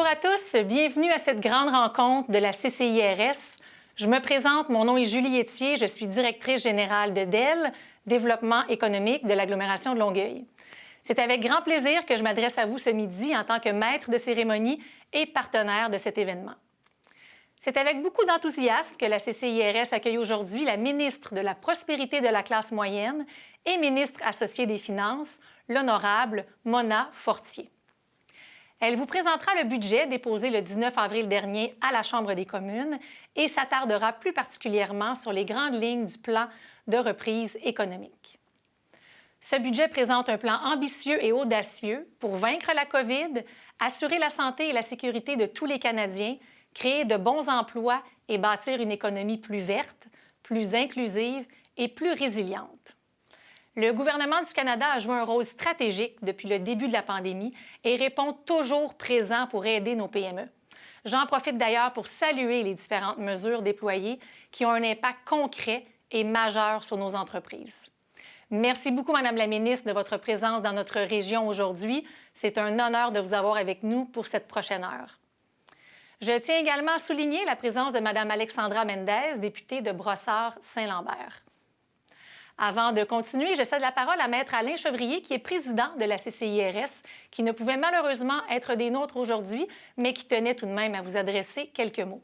Bonjour à tous, bienvenue à cette grande rencontre de la CCIRS. Je me présente, mon nom est Julie Etier, je suis directrice générale de DEL, Développement économique de l'agglomération de Longueuil. C'est avec grand plaisir que je m'adresse à vous ce midi en tant que maître de cérémonie et partenaire de cet événement. C'est avec beaucoup d'enthousiasme que la CCIRS accueille aujourd'hui la ministre de la Prospérité de la classe moyenne et ministre associée des Finances, l'honorable Mona Fortier. Elle vous présentera le budget déposé le 19 avril dernier à la Chambre des communes et s'attardera plus particulièrement sur les grandes lignes du plan de reprise économique. Ce budget présente un plan ambitieux et audacieux pour vaincre la COVID, assurer la santé et la sécurité de tous les Canadiens, créer de bons emplois et bâtir une économie plus verte, plus inclusive et plus résiliente. Le gouvernement du Canada a joué un rôle stratégique depuis le début de la pandémie et répond toujours présent pour aider nos PME. J'en profite d'ailleurs pour saluer les différentes mesures déployées qui ont un impact concret et majeur sur nos entreprises. Merci beaucoup, Madame la ministre, de votre présence dans notre région aujourd'hui. C'est un honneur de vous avoir avec nous pour cette prochaine heure. Je tiens également à souligner la présence de Mme Alexandra Mendez, députée de Brossard-Saint-Lambert. Avant de continuer, je cède la parole à Maître Alain Chevrier, qui est président de la CCIRS, qui ne pouvait malheureusement être des nôtres aujourd'hui, mais qui tenait tout de même à vous adresser quelques mots.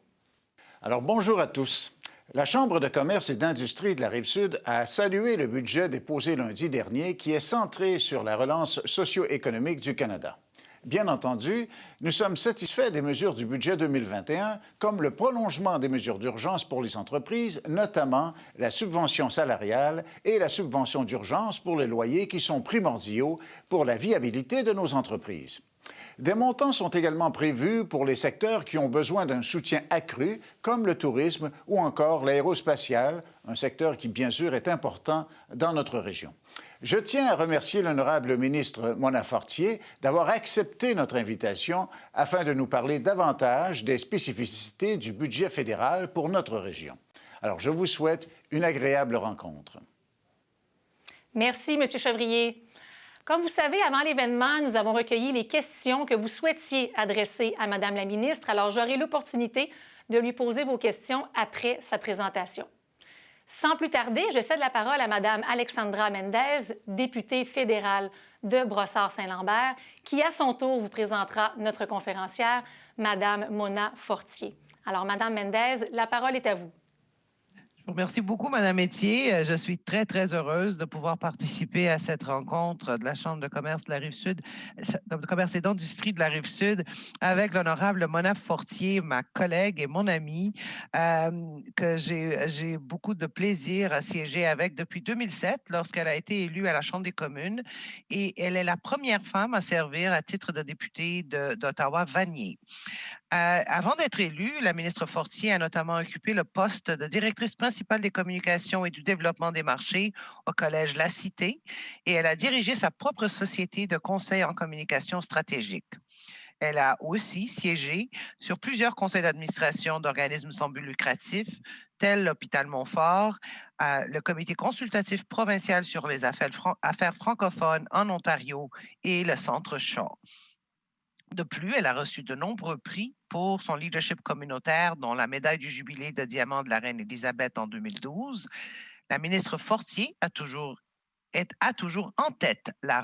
Alors, bonjour à tous. La Chambre de commerce et d'industrie de la Rive-Sud a salué le budget déposé lundi dernier, qui est centré sur la relance socio-économique du Canada. Bien entendu, nous sommes satisfaits des mesures du budget 2021, comme le prolongement des mesures d'urgence pour les entreprises, notamment la subvention salariale et la subvention d'urgence pour les loyers qui sont primordiaux pour la viabilité de nos entreprises. Des montants sont également prévus pour les secteurs qui ont besoin d'un soutien accru, comme le tourisme ou encore l'aérospatial, un secteur qui, bien sûr, est important dans notre région. Je tiens à remercier l'honorable ministre Mona Fortier d'avoir accepté notre invitation afin de nous parler davantage des spécificités du budget fédéral pour notre région. Alors, je vous souhaite une agréable rencontre. Merci, M. Chevrier. Comme vous savez, avant l'événement, nous avons recueilli les questions que vous souhaitiez adresser à Mme la ministre. Alors, j'aurai l'opportunité de lui poser vos questions après sa présentation. Sans plus tarder, je cède la parole à Mme Alexandra Mendez, députée fédérale de Brossard-Saint-Lambert, qui à son tour vous présentera notre conférencière, Mme Mona Fortier. Alors, Mme Mendez, la parole est à vous. Je vous remercie beaucoup, Mme Etier. Je suis très, très heureuse de pouvoir participer à cette rencontre de la Chambre de commerce de la Rive-Sud, de commerce et d'industrie de la Rive-Sud, avec l'honorable Mona Fortier, ma collègue et mon amie, que j'ai beaucoup de plaisir à siéger avec depuis 2007, lorsqu'elle a été élue à la Chambre des communes. Et elle est la première femme à servir à titre de députée d'Ottawa-Vanier. Avant d'être élue, la ministre Fortier a notamment occupé le poste de directrice principale des communications et du développement des marchés au Collège La Cité et elle a dirigé sa propre société de conseil en communication stratégique. Elle a aussi siégé sur plusieurs conseils d'administration d'organismes sans but lucratif, tels l'Hôpital Montfort, le Comité consultatif provincial sur les affaires francophones en Ontario et le Centre Shaw. De plus, elle a reçu de nombreux prix pour son leadership communautaire, dont la médaille du jubilé de diamant de la reine Élisabeth en 2012. La ministre Fortier a toujours en tête la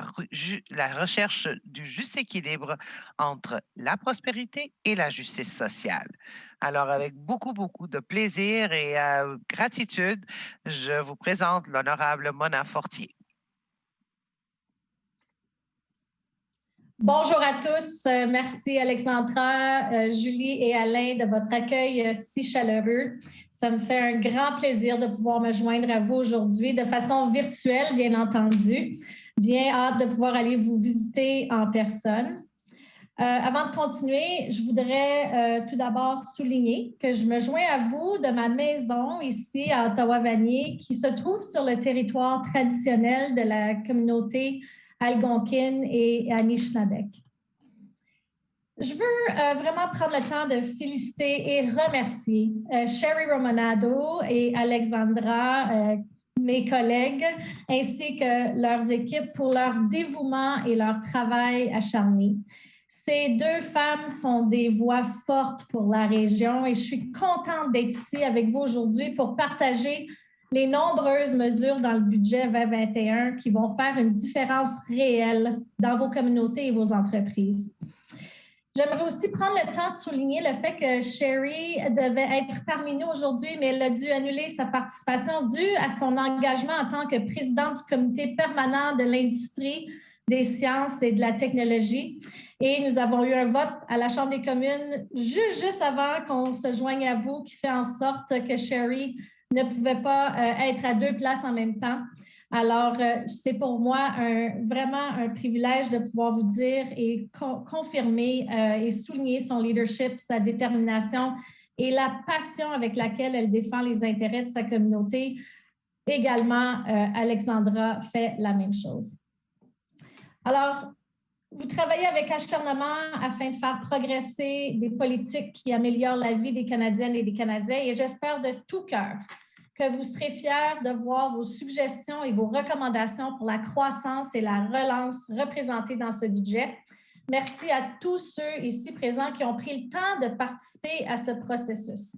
recherche du juste équilibre entre la prospérité et la justice sociale. Alors, avec beaucoup, beaucoup de plaisir et gratitude, je vous présente l'honorable Mona Fortier. Bonjour à tous. Merci Alexandra, Julie et Alain de votre accueil si chaleureux. Ça me fait un grand plaisir de pouvoir me joindre à vous aujourd'hui de façon virtuelle, bien entendu. Bien hâte de pouvoir aller vous visiter en personne. Avant de continuer, je voudrais tout d'abord souligner que je me joins à vous de ma maison ici à Ottawa-Vanier qui se trouve sur le territoire traditionnel de la communauté algonquine et Anishinabek. Je veux vraiment prendre le temps de féliciter et remercier Sherry Romanado et Alexandra, mes collègues, ainsi que leurs équipes pour leur dévouement et leur travail acharné. Ces deux femmes sont des voix fortes pour la région et je suis contente d'être ici avec vous aujourd'hui pour partager les nombreuses mesures dans le budget 2021 qui vont faire une différence réelle dans vos communautés et vos entreprises. J'aimerais aussi prendre le temps de souligner le fait que Sherry devait être parmi nous aujourd'hui, mais elle a dû annuler sa participation due à son engagement en tant que présidente du comité permanent de l'industrie des sciences et de la technologie. Et nous avons eu un vote à la Chambre des communes juste avant qu'on se joigne à vous, qui fait en sorte que Sherry ne pouvait pas être à deux places en même temps. Alors, c'est pour moi vraiment un privilège de pouvoir vous dire et confirmer et souligner son leadership, sa détermination et la passion avec laquelle elle défend les intérêts de sa communauté. Également, Alexandra fait la même chose. Alors, vous travaillez avec acharnement afin de faire progresser des politiques qui améliorent la vie des Canadiennes et des Canadiens et j'espère de tout cœur que vous serez fiers de voir vos suggestions et vos recommandations pour la croissance et la relance représentées dans ce budget. Merci à tous ceux ici présents qui ont pris le temps de participer à ce processus.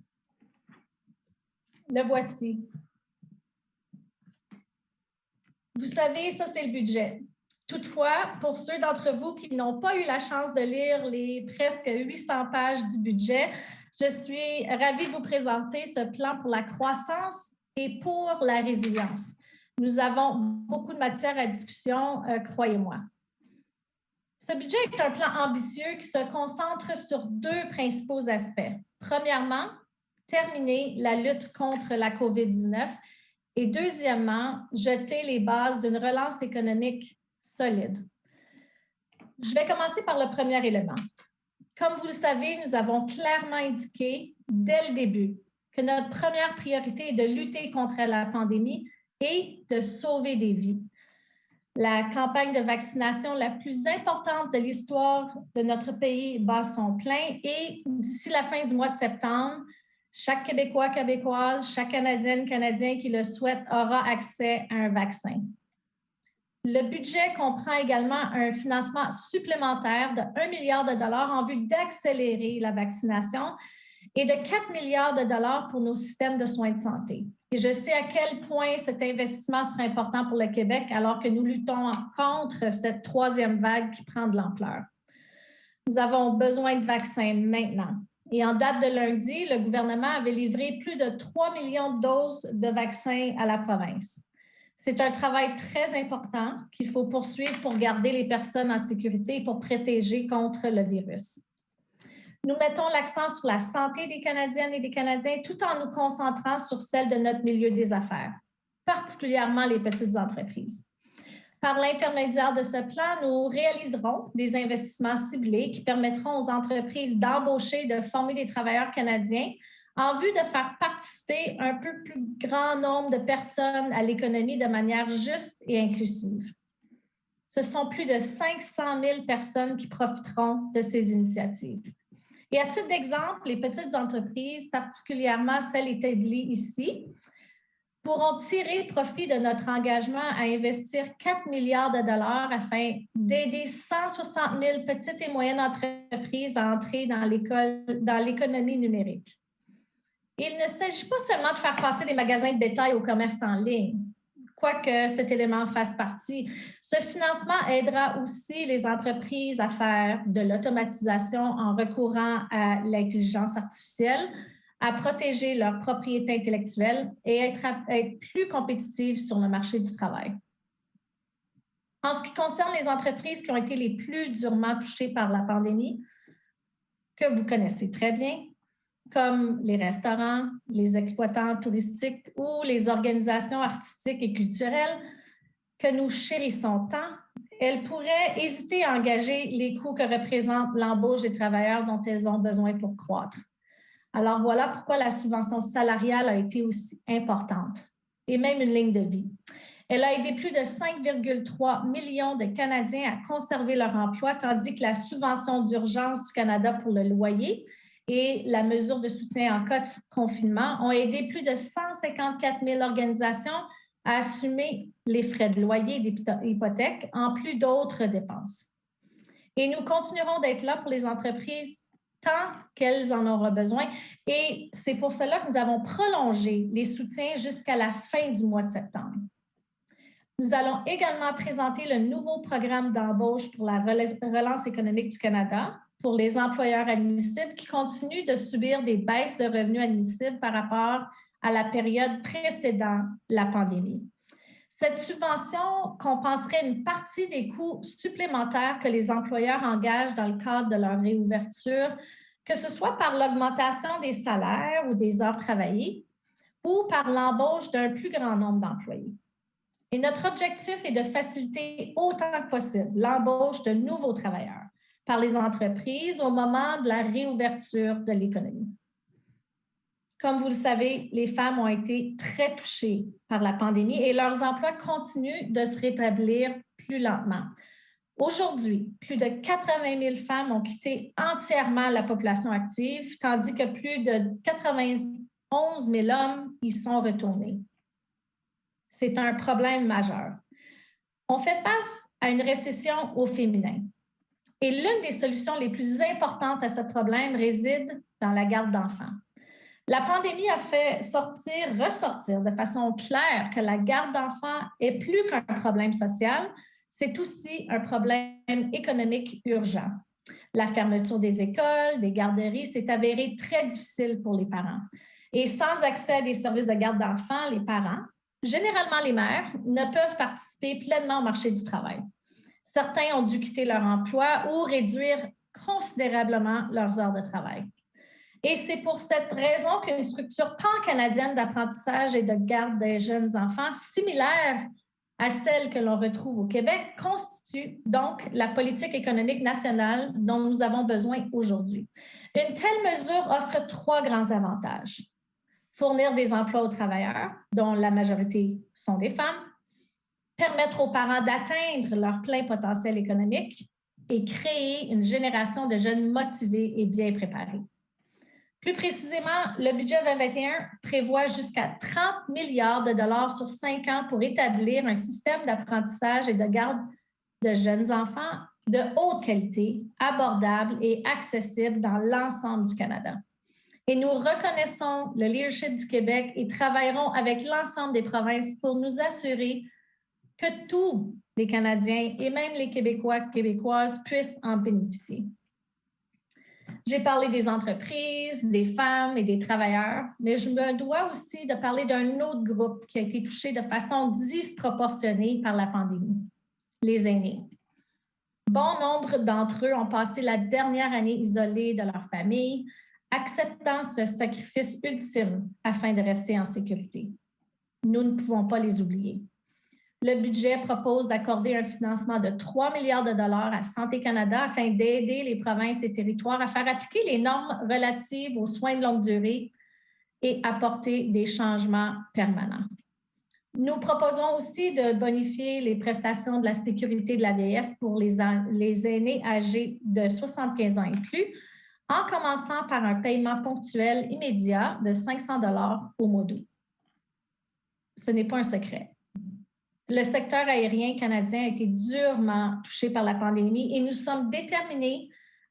Le voici. Vous savez, ça, c'est le budget. Toutefois, pour ceux d'entre vous qui n'ont pas eu la chance de lire les presque 800 pages du budget, je suis ravie de vous présenter ce plan pour la croissance et pour la résilience. Nous avons beaucoup de matière à discussion, croyez-moi. Ce budget est un plan ambitieux qui se concentre sur deux principaux aspects. Premièrement, terminer la lutte contre la COVID-19 et deuxièmement, jeter les bases d'une relance économique solide. Je vais commencer par le premier élément. Comme vous le savez, nous avons clairement indiqué dès le début que notre première priorité est de lutter contre la pandémie et de sauver des vies. La campagne de vaccination la plus importante de l'histoire de notre pays bat son plein et d'ici la fin du mois de septembre, chaque Québécois, Québécoise, chaque Canadienne, Canadien qui le souhaite aura accès à un vaccin. Le budget comprend également un financement supplémentaire de 1 milliard de dollars en vue d'accélérer la vaccination et de 4 milliards de dollars pour nos systèmes de soins de santé. Et je sais à quel point cet investissement sera important pour le Québec alors que nous luttons contre cette troisième vague qui prend de l'ampleur. Nous avons besoin de vaccins maintenant. Et en date de lundi, le gouvernement avait livré plus de 3 millions de doses de vaccins à la province. C'est un travail très important qu'il faut poursuivre pour garder les personnes en sécurité et pour protéger contre le virus. Nous mettons l'accent sur la santé des Canadiennes et des Canadiens tout en nous concentrant sur celle de notre milieu des affaires, particulièrement les petites entreprises. Par l'intermédiaire de ce plan, nous réaliserons des investissements ciblés qui permettront aux entreprises d'embaucher et de former des travailleurs canadiens en vue de faire participer un peu plus grand nombre de personnes à l'économie de manière juste et inclusive. Ce sont plus de 500 000 personnes qui profiteront de ces initiatives. Et à titre d'exemple, les petites entreprises, particulièrement celles établies ici, pourront tirer profit de notre engagement à investir 4 milliards de dollars afin d'aider 160 000 petites et moyennes entreprises à entrer dans l'économie numérique. Il ne s'agit pas seulement de faire passer des magasins de détail au commerce en ligne, quoique cet élément fasse partie. Ce financement aidera aussi les entreprises à faire de l'automatisation en recourant à l'intelligence artificielle, à protéger leur propriété intellectuelle et être plus compétitives sur le marché du travail. En ce qui concerne les entreprises qui ont été les plus durement touchées par la pandémie, que vous connaissez très bien, comme les restaurants, les exploitants touristiques ou les organisations artistiques et culturelles que nous chérissons tant, elles pourraient hésiter à engager les coûts que représente l'embauche des travailleurs dont elles ont besoin pour croître. Alors voilà pourquoi la subvention salariale a été aussi importante et même une ligne de vie. Elle a aidé plus de 5,3 millions de Canadiens à conserver leur emploi, tandis que la subvention d'urgence du Canada pour le loyer et la mesure de soutien en cas de confinement ont aidé plus de 154 000 organisations à assumer les frais de loyer et d'hypothèque, en plus d'autres dépenses. Et nous continuerons d'être là pour les entreprises tant qu'elles en auront besoin. Et c'est pour cela que nous avons prolongé les soutiens jusqu'à la fin du mois de septembre. Nous allons également présenter le nouveau programme d'embauche pour la relance économique du Canada pour les employeurs admissibles qui continuent de subir des baisses de revenus admissibles par rapport à la période précédant la pandémie. Cette subvention compenserait une partie des coûts supplémentaires que les employeurs engagent dans le cadre de leur réouverture, que ce soit par l'augmentation des salaires ou des heures travaillées ou par l'embauche d'un plus grand nombre d'employés. Et notre objectif est de faciliter autant que possible l'embauche de nouveaux travailleurs par les entreprises au moment de la réouverture de l'économie. Comme vous le savez, les femmes ont été très touchées par la pandémie et leurs emplois continuent de se rétablir plus lentement. Aujourd'hui, plus de 80 000 femmes ont quitté entièrement la population active, tandis que plus de 91 000 hommes y sont retournés. C'est un problème majeur. On fait face à une récession au féminin. Et l'une des solutions les plus importantes à ce problème réside dans la garde d'enfants. La pandémie a fait ressortir de façon claire que la garde d'enfants est plus qu'un problème social, c'est aussi un problème économique urgent. La fermeture des écoles, des garderies s'est avérée très difficile pour les parents. Et sans accès à des services de garde d'enfants, les parents, généralement les mères, ne peuvent participer pleinement au marché du travail. Certains ont dû quitter leur emploi ou réduire considérablement leurs heures de travail. Et c'est pour cette raison qu'une structure pan-canadienne d'apprentissage et de garde des jeunes enfants, similaire à celle que l'on retrouve au Québec, constitue donc la politique économique nationale dont nous avons besoin aujourd'hui. Une telle mesure offre 3 grands avantages. Fournir des emplois aux travailleurs, dont la majorité sont des femmes, permettre aux parents d'atteindre leur plein potentiel économique et créer une génération de jeunes motivés et bien préparés. Plus précisément, le budget 2021 prévoit jusqu'à 30 milliards de dollars sur 5 ans pour établir un système d'apprentissage et de garde de jeunes enfants de haute qualité, abordable et accessible dans l'ensemble du Canada. Et nous reconnaissons le leadership du Québec et travaillerons avec l'ensemble des provinces pour nous assurer que tous les Canadiens et même les Québécois et Québécoises puissent en bénéficier. J'ai parlé des entreprises, des femmes et des travailleurs, mais je me dois aussi de parler d'un autre groupe qui a été touché de façon disproportionnée par la pandémie, les aînés. Bon nombre d'entre eux ont passé la dernière année isolés de leur famille, acceptant ce sacrifice ultime afin de rester en sécurité. Nous ne pouvons pas les oublier. Le budget propose d'accorder un financement de 3 milliards de dollars à Santé Canada afin d'aider les provinces et territoires à faire appliquer les normes relatives aux soins de longue durée et apporter des changements permanents. Nous proposons aussi de bonifier les prestations de la sécurité de la vieillesse pour les aînés âgés de 75 ans et plus, en commençant par un paiement ponctuel immédiat de 500 dollars au mois d'août. Ce n'est pas un secret. Le secteur aérien canadien a été durement touché par la pandémie et nous sommes déterminés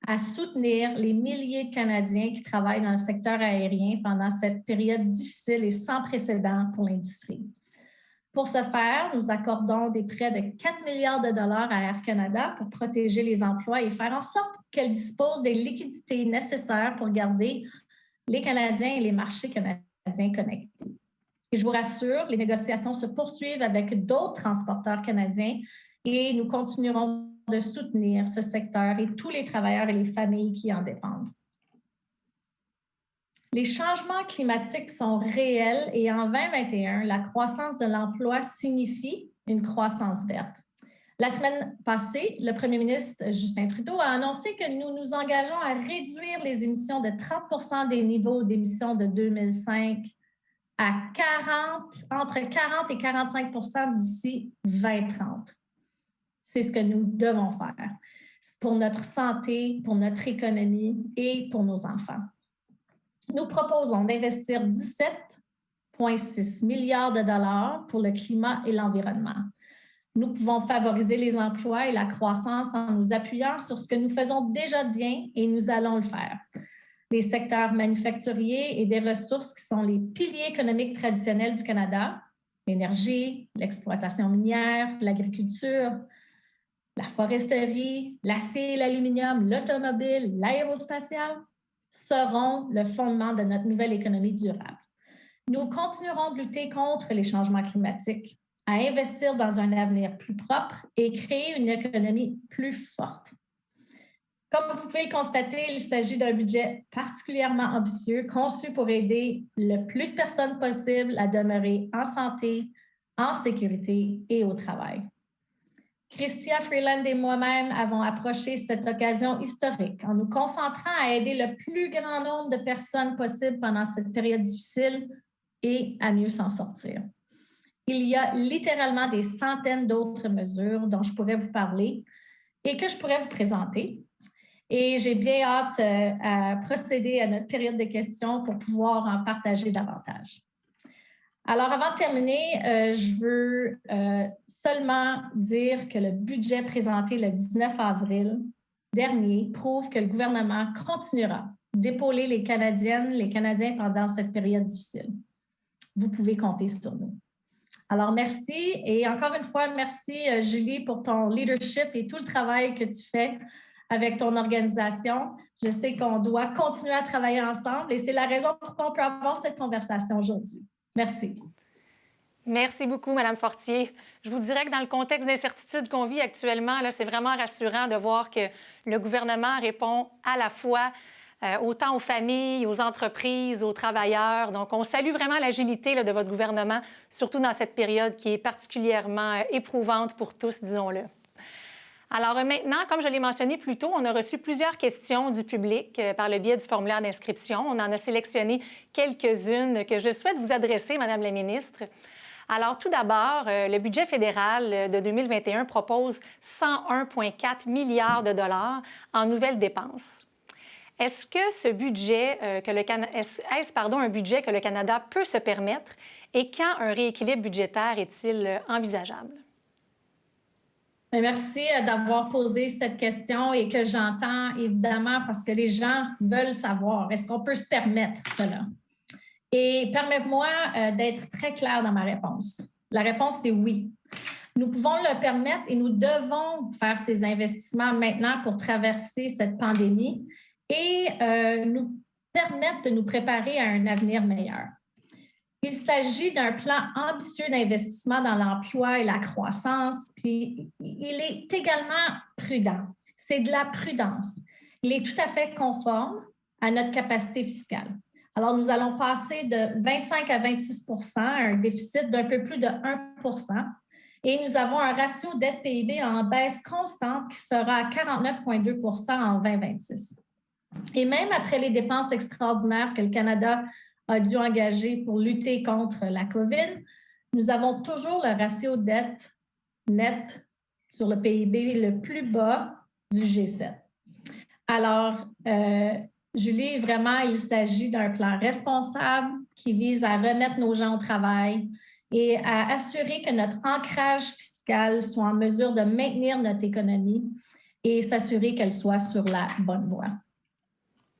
à soutenir les milliers de Canadiens qui travaillent dans le secteur aérien pendant cette période difficile et sans précédent pour l'industrie. Pour ce faire, nous accordons des prêts de 4 milliards de dollars à Air Canada pour protéger les emplois et faire en sorte qu'elle dispose des liquidités nécessaires pour garder les Canadiens et les marchés canadiens connectés. Et je vous rassure, les négociations se poursuivent avec d'autres transporteurs canadiens et nous continuerons de soutenir ce secteur et tous les travailleurs et les familles qui en dépendent. Les changements climatiques sont réels et en 2021, la croissance de l'emploi signifie une croissance verte. La semaine passée, le premier ministre Justin Trudeau a annoncé que nous nous engageons à réduire les émissions de 30 % des niveaux d'émissions de 2005 à entre 40 et 45 % d'ici 2030. C'est ce que nous devons faire pour notre santé, pour notre économie et pour nos enfants. Nous proposons d'investir 17,6 milliards de dollars pour le climat et l'environnement. Nous pouvons favoriser les emplois et la croissance en nous appuyant sur ce que nous faisons déjà bien et nous allons le faire. Les secteurs manufacturiers et des ressources qui sont les piliers économiques traditionnels du Canada, l'énergie, l'exploitation minière, l'agriculture, la foresterie, l'acier et l'aluminium, l'automobile, l'aérospatiale, seront le fondement de notre nouvelle économie durable. Nous continuerons de lutter contre les changements climatiques, à investir dans un avenir plus propre et créer une économie plus forte. Comme vous pouvez le constater, il s'agit d'un budget particulièrement ambitieux, conçu pour aider le plus de personnes possible à demeurer en santé, en sécurité et au travail. Chrystia Freeland et moi-même avons approché cette occasion historique en nous concentrant à aider le plus grand nombre de personnes possible pendant cette période difficile et à mieux s'en sortir. Il y a littéralement des centaines d'autres mesures dont je pourrais vous parler et que je pourrais vous présenter. Et j'ai bien hâte à procéder à notre période de questions pour pouvoir en partager davantage. Alors, avant de terminer, je veux seulement dire que le budget présenté le 19 avril dernier prouve que le gouvernement continuera d'épauler les Canadiennes, les Canadiens pendant cette période difficile. Vous pouvez compter sur nous. Alors, merci. Et encore une fois, merci, Julie, pour ton leadership et tout le travail que tu fais avec ton organisation. Je sais qu'on doit continuer à travailler ensemble et c'est la raison pour laquelle on peut avoir cette conversation aujourd'hui. Merci. Merci beaucoup, Mme Fortier. Je vous dirais que dans le contexte d'incertitude qu'on vit actuellement, là, c'est vraiment rassurant de voir que le gouvernement répond à la fois autant aux familles, aux entreprises, aux travailleurs. Donc, on salue vraiment l'agilité de votre gouvernement, surtout dans cette période qui est particulièrement éprouvante pour tous, disons-le. Alors maintenant, comme je l'ai mentionné plus tôt, on a reçu plusieurs questions du public par le biais du formulaire d'inscription. On en a sélectionné quelques-unes que je souhaite vous adresser, Madame la ministre. Alors, tout d'abord, le budget fédéral de 2021 propose 101,4 milliards de dollars en nouvelles dépenses. Est-ce que ce budget, un budget que le Canada peut se permettre et quand un rééquilibre budgétaire est-il envisageable? Merci d'avoir posé cette question et que j'entends évidemment parce que les gens veulent savoir, est-ce qu'on peut se permettre cela? Et permets-moi d'être très claire dans ma réponse. La réponse, c'est oui. Nous pouvons le permettre et nous devons faire ces investissements maintenant pour traverser cette pandémie et nous permettre de nous préparer à un avenir meilleur. Il s'agit d'un plan ambitieux d'investissement dans l'emploi et la croissance, puis il est également prudent. C'est de la prudence. Il est tout à fait conforme à notre capacité fiscale. Alors, nous allons passer de 25 à 26 % à un déficit d'un peu plus de 1 % et nous avons un ratio dette-PIB en baisse constante qui sera à 49,2 % en 2026. Et même après les dépenses extraordinaires que le Canada a dû engager pour lutter contre la COVID, nous avons toujours le ratio dette net sur le PIB le plus bas du G7. Alors, Julie, vraiment, il s'agit d'un plan responsable qui vise à remettre nos gens au travail et à assurer que notre ancrage fiscal soit en mesure de maintenir notre économie et s'assurer qu'elle soit sur la bonne voie.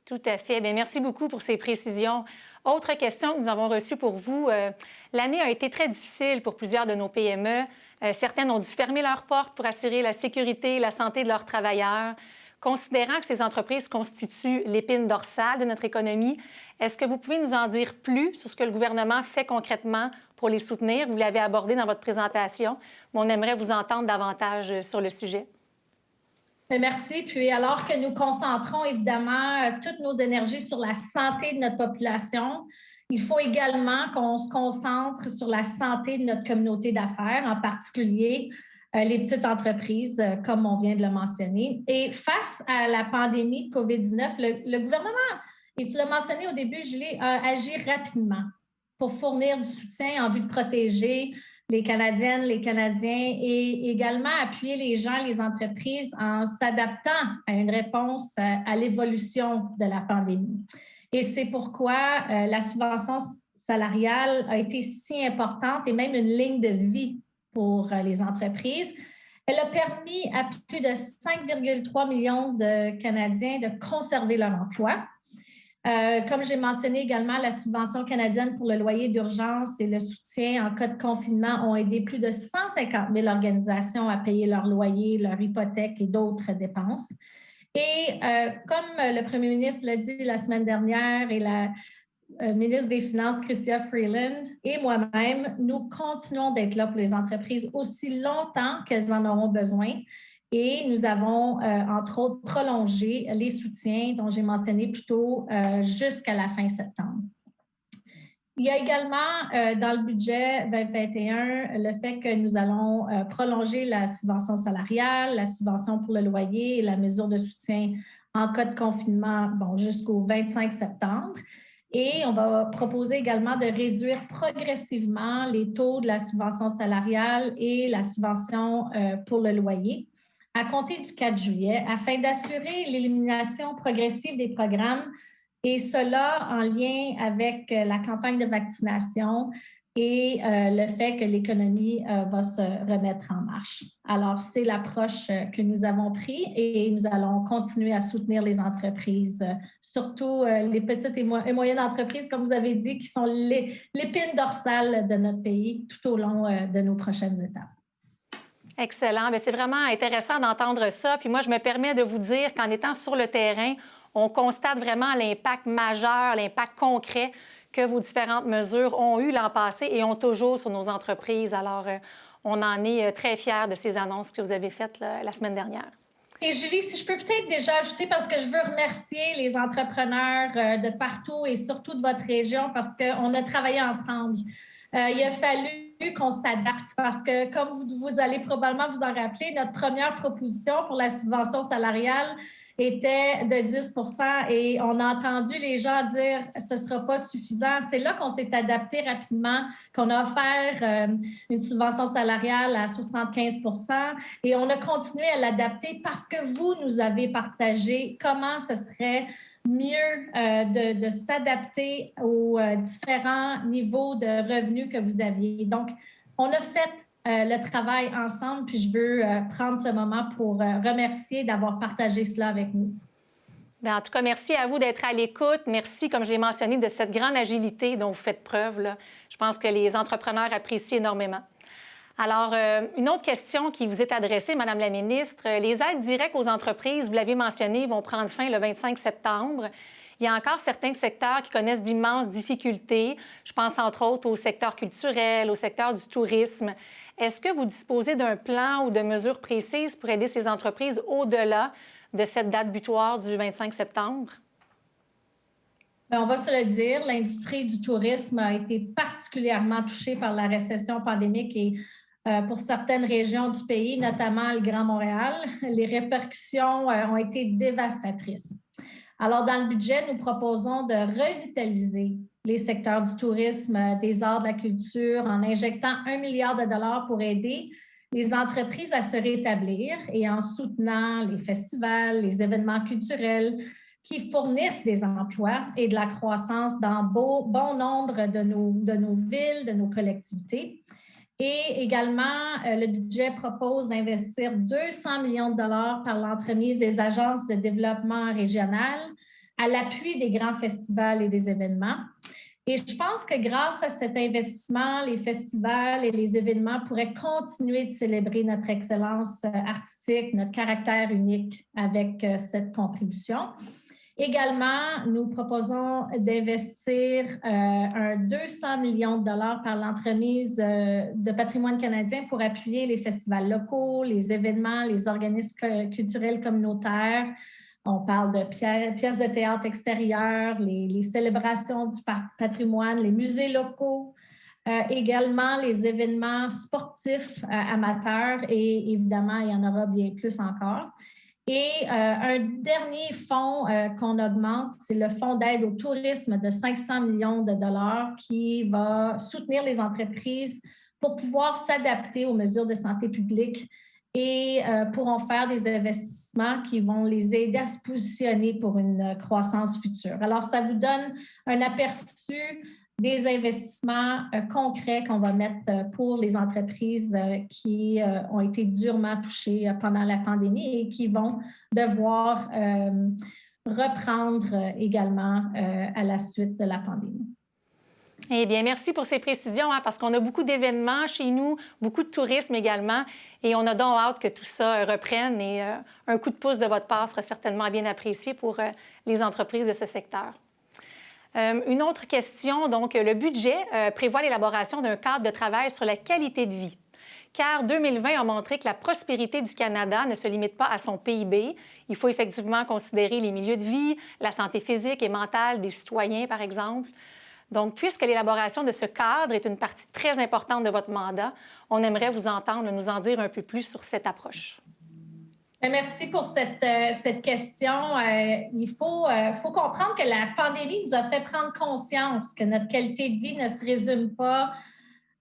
Tout à fait. Bien, merci beaucoup pour ces précisions. Autre question que nous avons reçue pour vous. L'année a été très difficile pour plusieurs de nos PME. Certaines ont dû fermer leurs portes pour assurer la sécurité et la santé de leurs travailleurs. Considérant que ces entreprises constituent l'épine dorsale de notre économie, est-ce que vous pouvez nous en dire plus sur ce que le gouvernement fait concrètement pour les soutenir? Vous l'avez abordé dans votre présentation, mais on aimerait vous entendre davantage sur le sujet. Merci. Puis alors que nous concentrons évidemment toutes nos énergies sur la santé de notre population, il faut également qu'on se concentre sur la santé de notre communauté d'affaires, en particulier les petites entreprises, comme on vient de le mentionner. Et face à la pandémie de COVID-19, le gouvernement, et tu l'as mentionné au début, Julie, a agi rapidement pour fournir du soutien en vue de protéger les Canadiennes, les Canadiens et également appuyer les gens, les entreprises en s'adaptant à une réponse à l'évolution de la pandémie. Et c'est pourquoi la subvention salariale a été si importante et même une ligne de vie pour les entreprises. Elle a permis à plus de 5,3 millions de Canadiens de conserver leur emploi. Comme j'ai mentionné également, la subvention canadienne pour le loyer d'urgence et le soutien en cas de confinement ont aidé plus de 150 000 organisations à payer leur loyer, leur hypothèque et d'autres dépenses. Et comme le premier ministre l'a dit la semaine dernière et la ministre des Finances, Chrystia Freeland, et moi-même, nous continuons d'être là pour les entreprises aussi longtemps qu'elles en auront besoin. Et nous avons, entre autres, prolongé les soutiens dont j'ai mentionné plus tôt jusqu'à la fin septembre. Il y a également dans le budget 2021 le fait que nous allons prolonger la subvention salariale, la subvention pour le loyer et la mesure de soutien en cas de confinement jusqu'au 25 septembre. Et on va proposer également de réduire progressivement les taux de la subvention salariale et la subvention pour le loyer à compter du 4 juillet afin d'assurer l'élimination progressive des programmes et cela en lien avec la campagne de vaccination et le fait que l'économie va se remettre en marche. Alors, c'est l'approche que nous avons prise et nous allons continuer à soutenir les entreprises, surtout les petites et moyennes entreprises, comme vous avez dit, qui sont l'épine dorsale de notre pays tout au long de nos prochaines étapes. Excellent. Bien, c'est vraiment intéressant d'entendre ça. Puis moi, je me permets de vous dire qu'en étant sur le terrain, on constate vraiment l'impact majeur, l'impact concret que vos différentes mesures ont eu l'an passé et ont toujours sur nos entreprises. Alors, on en est très fiers de ces annonces que vous avez faites la semaine dernière. Et Julie, si je peux peut-être déjà ajouter, parce que je veux remercier les entrepreneurs de partout et surtout de votre région, parce qu'on a travaillé ensemble. Il a fallu qu'on s'adapte parce que, comme vous allez probablement vous en rappeler, notre première proposition pour la subvention salariale était de 10 % et on a entendu les gens dire « ce ne sera pas suffisant ». C'est là qu'on s'est adapté rapidement, qu'on a offert une subvention salariale à 75 % et on a continué à l'adapter parce que vous nous avez partagé comment ce serait mieux de s'adapter aux différents niveaux de revenus que vous aviez. Donc, on a fait le travail ensemble, puis je veux prendre ce moment pour remercier d'avoir partagé cela avec nous. Bien, en tout cas, merci à vous d'être à l'écoute. Merci, comme je l'ai mentionné, de cette grande agilité dont vous faites preuve, là. Je pense que les entrepreneurs apprécient énormément. Alors, une autre question qui vous est adressée, Madame la ministre. Les aides directes aux entreprises, vous l'avez mentionné, vont prendre fin le 25 septembre. Il y a encore certains secteurs qui connaissent d'immenses difficultés. Je pense entre autres au secteur culturel, au secteur du tourisme. Est-ce que vous disposez d'un plan ou de mesures précises pour aider ces entreprises au-delà de cette date butoir du 25 septembre? Bien, on va se le dire, l'industrie du tourisme a été particulièrement touchée par la récession pandémique et pour certaines régions du pays, notamment le Grand Montréal, les répercussions ont été dévastatrices. Alors, dans le budget, nous proposons de revitaliser les secteurs du tourisme, des arts, de la culture, en injectant 1 milliard de dollars pour aider les entreprises à se rétablir et en soutenant les festivals, les événements culturels qui fournissent des emplois et de la croissance dans bon nombre de nos villes, de nos collectivités. Et également, le budget propose d'investir 200 millions de dollars par l'entremise des agences de développement régional à l'appui des grands festivals et des événements. Et je pense que grâce à cet investissement, les festivals et les événements pourraient continuer de célébrer notre excellence artistique, notre caractère unique avec cette contribution. Également, nous proposons d'investir un 200 millions de dollars par l'entremise de patrimoine canadien pour appuyer les festivals locaux, les événements, les organismes culturels communautaires. On parle de pièces de théâtre extérieures, les célébrations du patrimoine, les musées locaux, également les événements sportifs amateurs et évidemment, il y en aura bien plus encore. Et un dernier fonds qu'on augmente, c'est le fonds d'aide au tourisme de 500 millions de dollars qui va soutenir les entreprises pour pouvoir s'adapter aux mesures de santé publique et pourront faire des investissements qui vont les aider à se positionner pour une croissance future. Alors, ça vous donne un aperçu des investissements concrets qu'on va mettre pour les entreprises qui ont été durement touchées pendant la pandémie et qui vont devoir reprendre également à la suite de la pandémie. Eh bien, merci pour ces précisions, parce qu'on a beaucoup d'événements chez nous, beaucoup de tourisme également, et on a donc hâte que tout ça reprenne et un coup de pouce de votre part sera certainement bien apprécié pour les entreprises de ce secteur. Une autre question, donc, le budget prévoit l'élaboration d'un cadre de travail sur la qualité de vie. Car 2020 a montré que la prospérité du Canada ne se limite pas à son PIB. Il faut effectivement considérer les milieux de vie, la santé physique et mentale des citoyens, par exemple. Donc, puisque l'élaboration de ce cadre est une partie très importante de votre mandat, on aimerait vous entendre nous en dire un peu plus sur cette approche. Merci pour cette question. Il faut comprendre que la pandémie nous a fait prendre conscience que notre qualité de vie ne se résume pas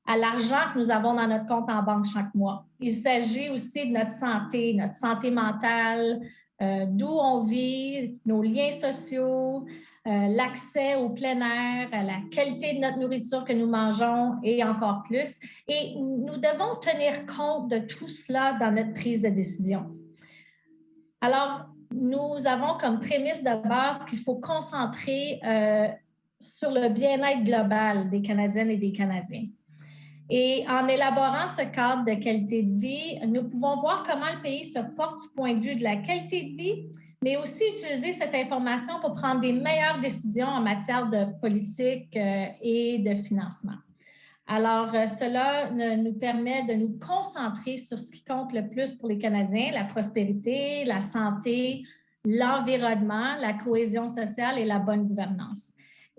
à l'argent que nous avons dans notre compte en banque chaque mois. Il s'agit aussi de notre santé mentale, d'où on vit, nos liens sociaux, l'accès au plein air, à la qualité de notre nourriture que nous mangeons et encore plus. Et nous devons tenir compte de tout cela dans notre prise de décision. Alors, nous avons comme prémisse de base qu'il faut concentrer sur le bien-être global des Canadiennes et des Canadiens. Et en élaborant ce cadre de qualité de vie, nous pouvons voir comment le pays se porte du point de vue de la qualité de vie, mais aussi utiliser cette information pour prendre des meilleures décisions en matière de politique et de financement. Alors, cela nous permet de nous concentrer sur ce qui compte le plus pour les Canadiens, la prospérité, la santé, l'environnement, la cohésion sociale et la bonne gouvernance.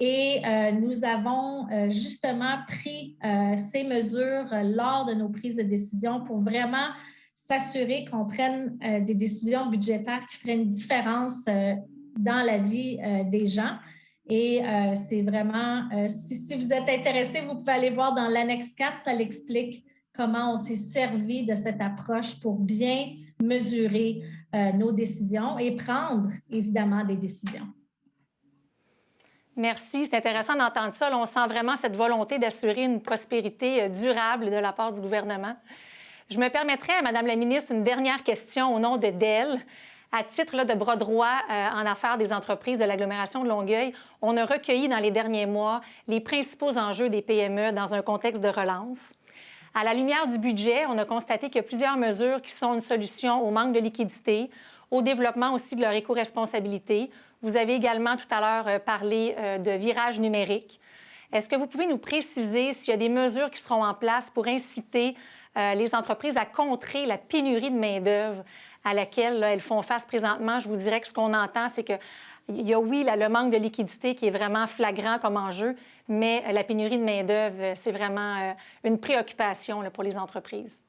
Et nous avons justement pris ces mesures lors de nos prises de décision pour vraiment s'assurer qu'on prenne des décisions budgétaires qui feraient une différence dans la vie des gens. Et c'est vraiment, si vous êtes intéressé, vous pouvez aller voir dans l'annexe 4, ça l'explique comment on s'est servi de cette approche pour bien mesurer nos décisions et prendre évidemment des décisions. Merci. C'est intéressant d'entendre ça. Là, on sent vraiment cette volonté d'assurer une prospérité durable de la part du gouvernement. Je me permettrais, Madame la ministre, une dernière question au nom de DEL. À titre de bras droit en affaires des entreprises de l'agglomération de Longueuil, on a recueilli dans les derniers mois les principaux enjeux des PME dans un contexte de relance. À la lumière du budget, on a constaté qu'il y a plusieurs mesures qui sont une solution au manque de liquidité, au développement aussi de leur éco-responsabilité. Vous avez également tout à l'heure parlé de virage numérique. Est-ce que vous pouvez nous préciser s'il y a des mesures qui seront en place pour inciter les entreprises à contrer la pénurie de main-d'œuvre à laquelle là, elles font face présentement? Je vous dirais que ce qu'on entend, c'est qu'il y a, oui, le manque de liquidité qui est vraiment flagrant comme enjeu, mais la pénurie de main-d'œuvre, c'est vraiment une préoccupation là, pour les entreprises.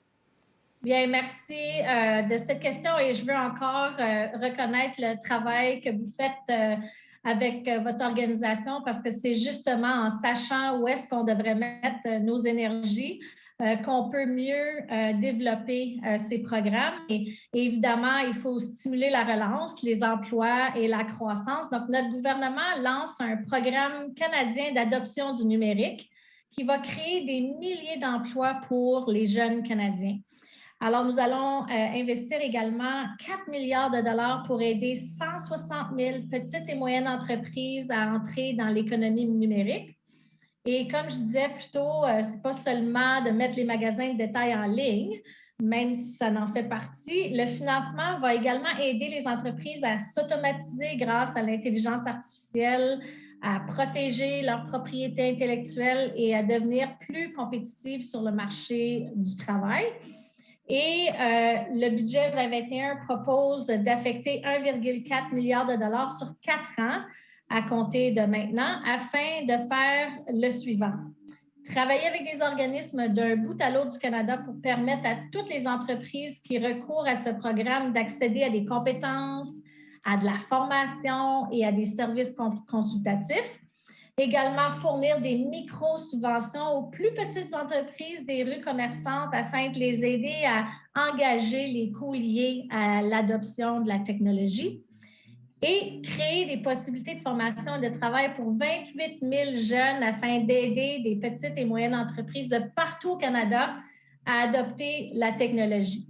Bien, merci de cette question et je veux encore reconnaître le travail que vous faites avec votre organisation parce que c'est justement en sachant où est-ce qu'on devrait mettre nos énergies qu'on peut mieux développer ces programmes. Et évidemment, il faut stimuler la relance, les emplois et la croissance. Donc, notre gouvernement lance un programme canadien d'adoption du numérique qui va créer des milliers d'emplois pour les jeunes Canadiens. Alors, nous allons investir également 4 milliards de dollars pour aider 160 000 petites et moyennes entreprises à entrer dans l'économie numérique. Et comme je disais plus tôt, ce n'est pas seulement de mettre les magasins de détail en ligne, même si ça en fait partie. Le financement va également aider les entreprises à s'automatiser grâce à l'intelligence artificielle, à protéger leur propriété intellectuelle et à devenir plus compétitives sur le marché du travail. Et le budget 2021 propose d'affecter 1,4 milliard de dollars sur 4 ans à compter de maintenant afin de faire le suivant. Travailler avec des organismes d'un bout à l'autre du Canada pour permettre à toutes les entreprises qui recourent à ce programme d'accéder à des compétences, à de la formation et à des services consultatifs. Également, fournir des micro-subventions aux plus petites entreprises des rues commerçantes afin de les aider à engager les coûts liés à l'adoption de la technologie. et créer des possibilités de formation et de travail pour 28 000 jeunes afin d'aider des petites et moyennes entreprises de partout au Canada à adopter la technologie.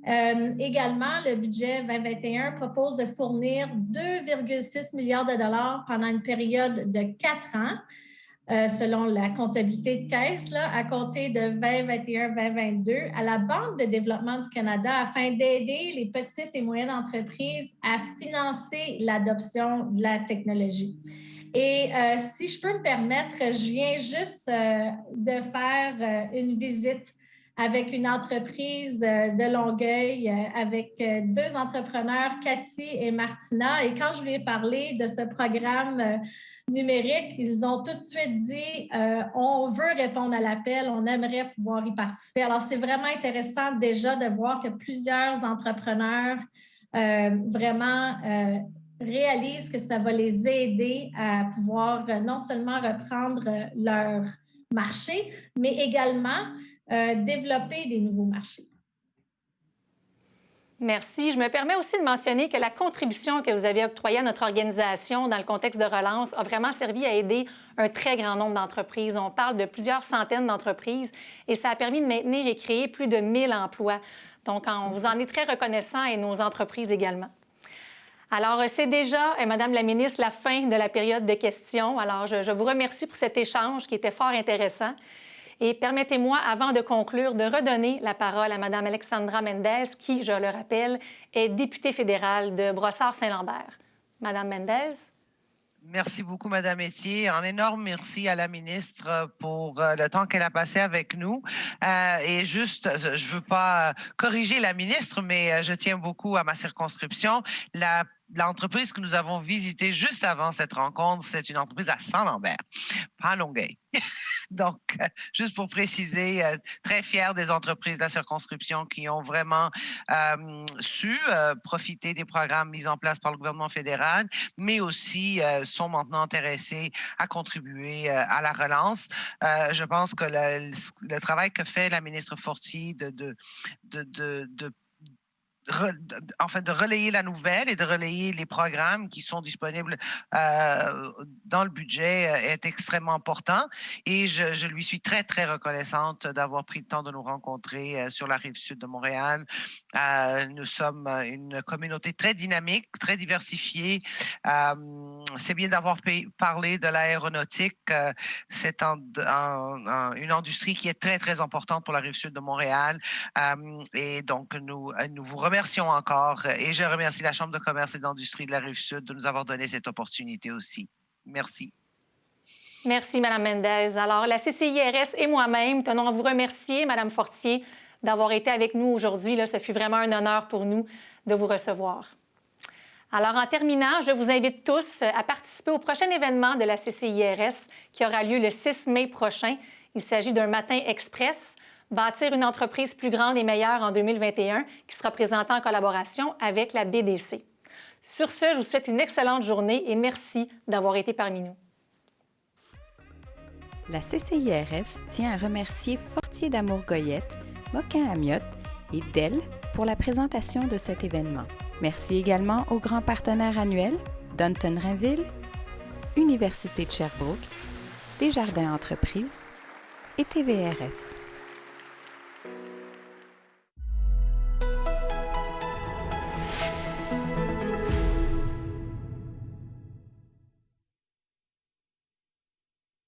Également, le budget 2021 propose de fournir 2,6 milliards de dollars pendant une période de 4 ans, selon la comptabilité de caisse, là, à compter de 2021-2022, à la Banque de développement du Canada afin d'aider les petites et moyennes entreprises à financer l'adoption de la technologie. Et si je peux me permettre, je viens juste de faire une visite avec une entreprise de Longueuil, avec deux entrepreneurs, Cathy et Martina. Et quand je lui ai parlé de ce programme numérique, ils ont tout de suite dit on veut répondre à l'appel, on aimerait pouvoir y participer. Alors, c'est vraiment intéressant déjà de voir que plusieurs entrepreneurs vraiment réalisent que ça va les aider à pouvoir non seulement reprendre leur marché, mais également développer des nouveaux marchés. Merci. Je me permets aussi de mentionner que la contribution que vous avez octroyée à notre organisation dans le contexte de relance a vraiment servi à aider un très grand nombre d'entreprises. On parle de plusieurs centaines d'entreprises et ça a permis de maintenir et créer plus de 1000 emplois. Donc, on vous en est très reconnaissant et nos entreprises également. Alors, c'est déjà, Madame la ministre, la fin de la période de questions. Alors, je vous remercie pour cet échange qui était fort intéressant. Et permettez-moi, avant de conclure, de redonner la parole à Mme Alexandra Mendez, qui, je le rappelle, est députée fédérale de Brossard-Saint-Lambert. Madame Mendez. Merci beaucoup, Madame Etier. Un énorme merci à la ministre pour le temps qu'elle a passé avec nous. Et juste, je ne veux pas corriger la ministre, mais je tiens beaucoup à ma circonscription. L'entreprise que nous avons visitée juste avant cette rencontre, c'est une entreprise à Saint-Lambert, pas à Longueuil. Donc, juste pour préciser, très fière des entreprises de la circonscription qui ont vraiment su profiter des programmes mis en place par le gouvernement fédéral, mais aussi sont maintenant intéressées à contribuer à la relance. Je pense que le travail que fait la ministre Fortier de relayer la nouvelle et de relayer les programmes qui sont disponibles dans le budget est extrêmement important. Et je lui suis très, très reconnaissante d'avoir pris le temps de nous rencontrer sur la rive sud de Montréal. Nous sommes une communauté très dynamique, très diversifiée. C'est bien d'avoir parlé de l'aéronautique. C'est une industrie qui est très, très importante pour la rive sud de Montréal. Et donc, nous vous remercions encore et je remercie la Chambre de commerce et d'industrie de la Rive-Sud de nous avoir donné cette opportunité aussi. Merci. Merci, Mme Mendez. Alors, la CCIRS et moi-même tenons à vous remercier, Mme Fortier, d'avoir été avec nous aujourd'hui. Ce fut vraiment un honneur pour nous de vous recevoir. Alors, en terminant, je vous invite tous à participer au prochain événement de la CCIRS qui aura lieu le 6 mai prochain. Il s'agit d'un matin express. Bâtir une entreprise plus grande et meilleure en 2021 qui sera présentée en collaboration avec la BDC. Sur ce, je vous souhaite une excellente journée et merci d'avoir été parmi nous. La CCIRS tient à remercier Fortier d'Amour Goyette, Moquin-Amiotte et Dell pour la présentation de cet événement. Merci également aux grands partenaires annuels Dunton-Rainville, Université de Sherbrooke, Desjardins Entreprises et TVRS.